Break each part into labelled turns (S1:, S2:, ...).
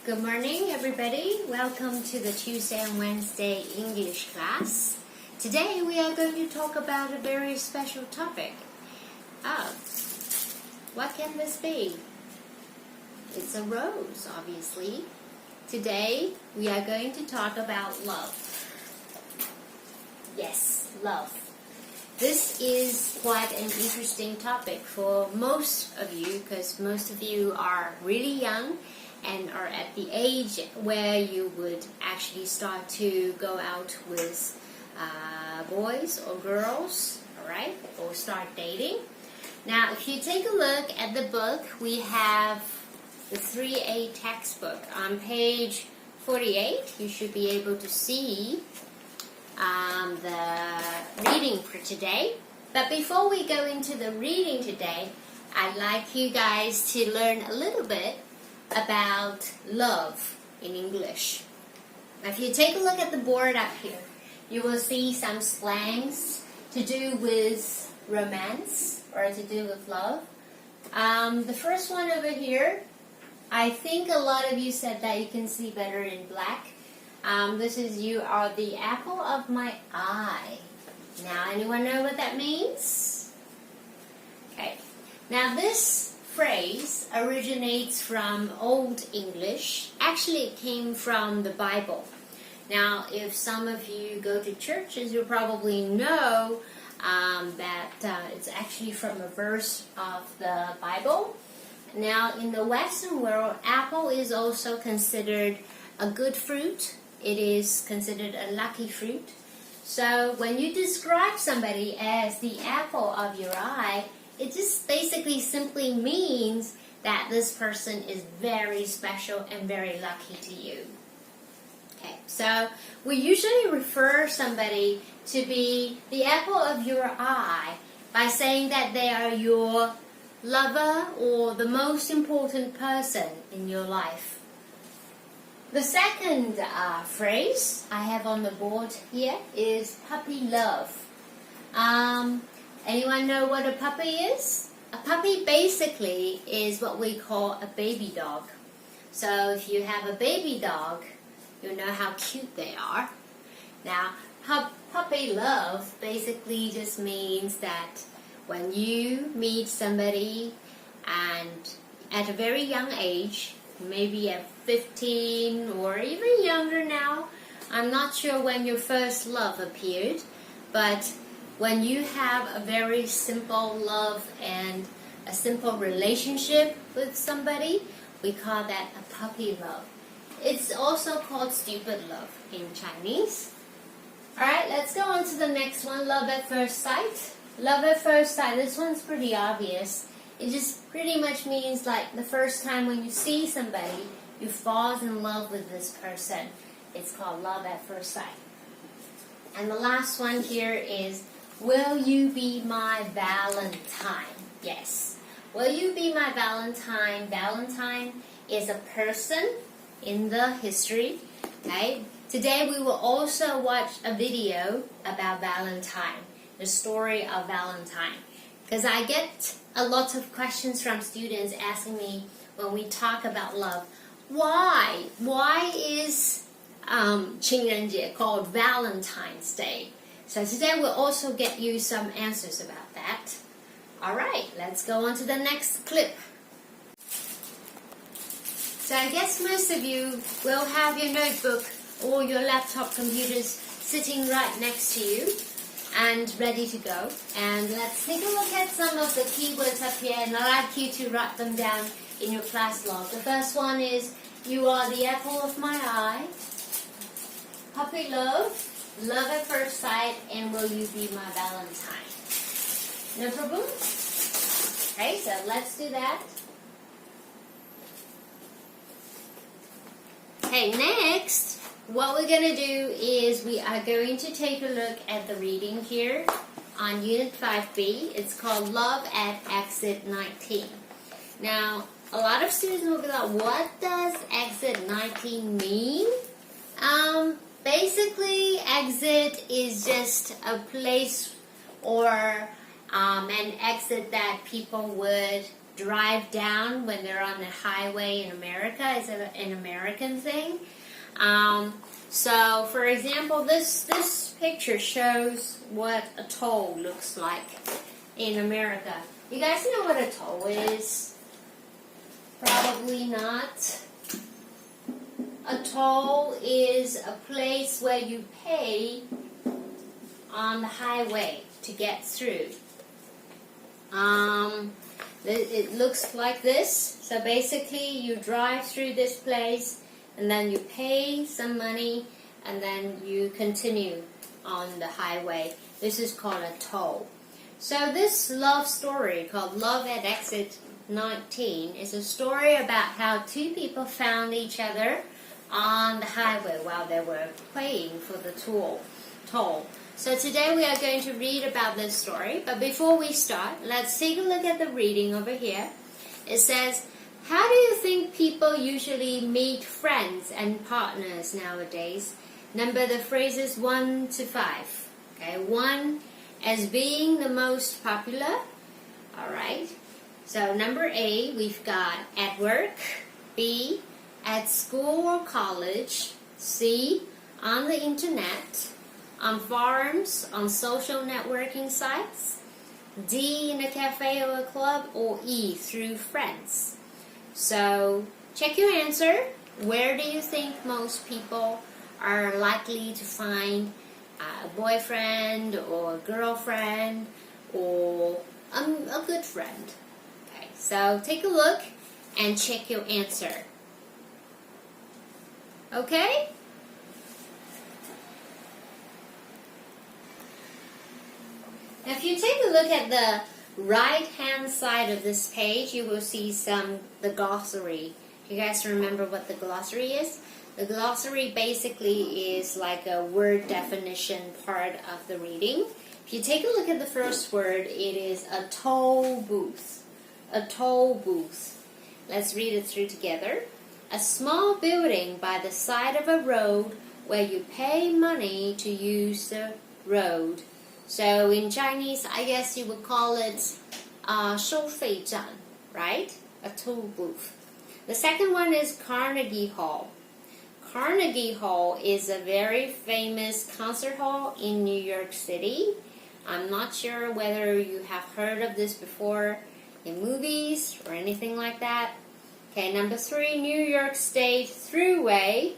S1: Good morning, everybody. Welcome to the Tuesday and Wednesday English class. Today we are going to talk about a very special topic. What can this be? It's a rose, obviously. Today we are going to talk about love. Yes, love. This is quite an interesting topic for most of you because most of you are really young and are at the age where you would actually start to go out with boys or girls, alright, or start dating. Now, if you take a look at the book, we have the 3A textbook. On page 48, you should be able to see the reading for today. But before we go into the reading today, I'd like you guys to learn a little bit about love in English. Now, if you take a look at the board up here, you will see some slangs to do with romance or to do with love. The first one over here, I think a lot of you said that you can see better in black. This is "you are the apple of my eye." Now, anyone know what that means? Okay. Now, this phrase originates from Old English. Actually, it came from the Bible. Now, if some of you go to churches, you probably know that it's actually from a verse of the Bible. Now, in the Western world, apple is also considered a good fruit. It is considered a lucky fruit. So when you describe somebody as the apple of your eye, it just basically simply means that this person is very special and very lucky to you. Okay, so we usually refer somebody to be the apple of your eye by saying that they are your lover or the most important person in your life. The second phrase I have on the board here is puppy love. Anyone know what a puppy is? A puppy basically is what we call a baby dog. So if you have a baby dog, you know how cute they are. Now, puppy love basically just means that when you meet somebody and at a very young age, maybe at 15 or even younger now, I'm not sure when your first love appeared, but when you have a very simple love and a simple relationship with somebody, we call that a puppy love. It's also called stupid love in Chinese. Alright, let's go on to the next one, love at first sight. Love at first sight, this one's pretty obvious. It just pretty much means like the first time when you see somebody, you fall in love with this person. It's called love at first sight. And the last one here is, will you be my Valentine? Yes. Will you be my Valentine? Valentine is a person in the history. Okay. Today we will also watch a video about Valentine, the story of Valentine. Because I get a lot of questions from students asking me when we talk about love, why is 情人节 called Valentine's Day? So today we'll also get you some answers about that. Alright, let's go on to the next clip. So I guess most of you will have your notebook or your laptop computers sitting right next to you and ready to go. And let's take a look at some of the keywords up here, and I'd like you to write them down in your class log. The first one is, you are the apple of my eye, puppy love, love at first sight, and will you be my Valentine? No problem? Okay, so let's do that. Okay, next, what we're going to do is we are going to take a look at the reading here on Unit 5B. It's called Love at Exit 19. Now, a lot of students will be like, what does Exit 19 mean? Basically, exit is just a place or an exit that people would drive down when they're on the highway in America. It's an American thing. So, for example, this picture shows what a toll looks like in America. You guys know what a toll is? Probably not. A toll is a place where you pay on the highway to get through. It looks like this. So basically you drive through this place and then you pay some money and then you continue on the highway. This is called a toll. So this love story called Love at Exit 19 is a story about how two people found each other on the highway while they were paying for the toll. So today we are going to read about this story, but before we start, let's take a look at the reading over here. It says, how do you think people usually meet friends and partners nowadays? Number the phrases 1 to 5. Okay, 1 as being the most popular. Alright, so number A, we've got at work. B, at school or college. C, on the internet. On forums, on social networking sites. D, in a cafe or a club. Or E, through friends. So, check your answer. Where do you think most people are likely to find a boyfriend or a girlfriend or a good friend? Okay, so take a look and check your answer. Okay? Now, if you take a look at the right-hand side of this page, you will see the glossary. You guys remember what the glossary is? The glossary basically is like a word definition part of the reading. If you take a look at the first word, it is a toll booth. A toll booth. Let's read it through together. A small building by the side of a road where you pay money to use the road. So in Chinese, I guess you would call it 收费站, right? A toll booth. The second one is Carnegie Hall. Carnegie Hall is a very famous concert hall in New York City. I'm not sure whether you have heard of this before in movies or anything like that. Okay, number 3, New York State Thruway.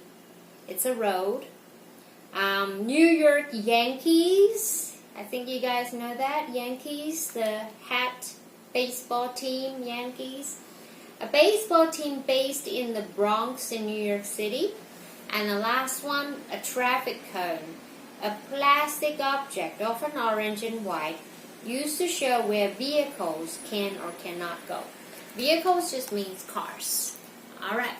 S1: It's a road. New York Yankees. I think you guys know that. Yankees, the hat baseball team, Yankees. A baseball team based in the Bronx in New York City. And the last one, a traffic cone. A plastic object, often orange and white, used to show where vehicles can or cannot go. Vehicles just means cars. Alright.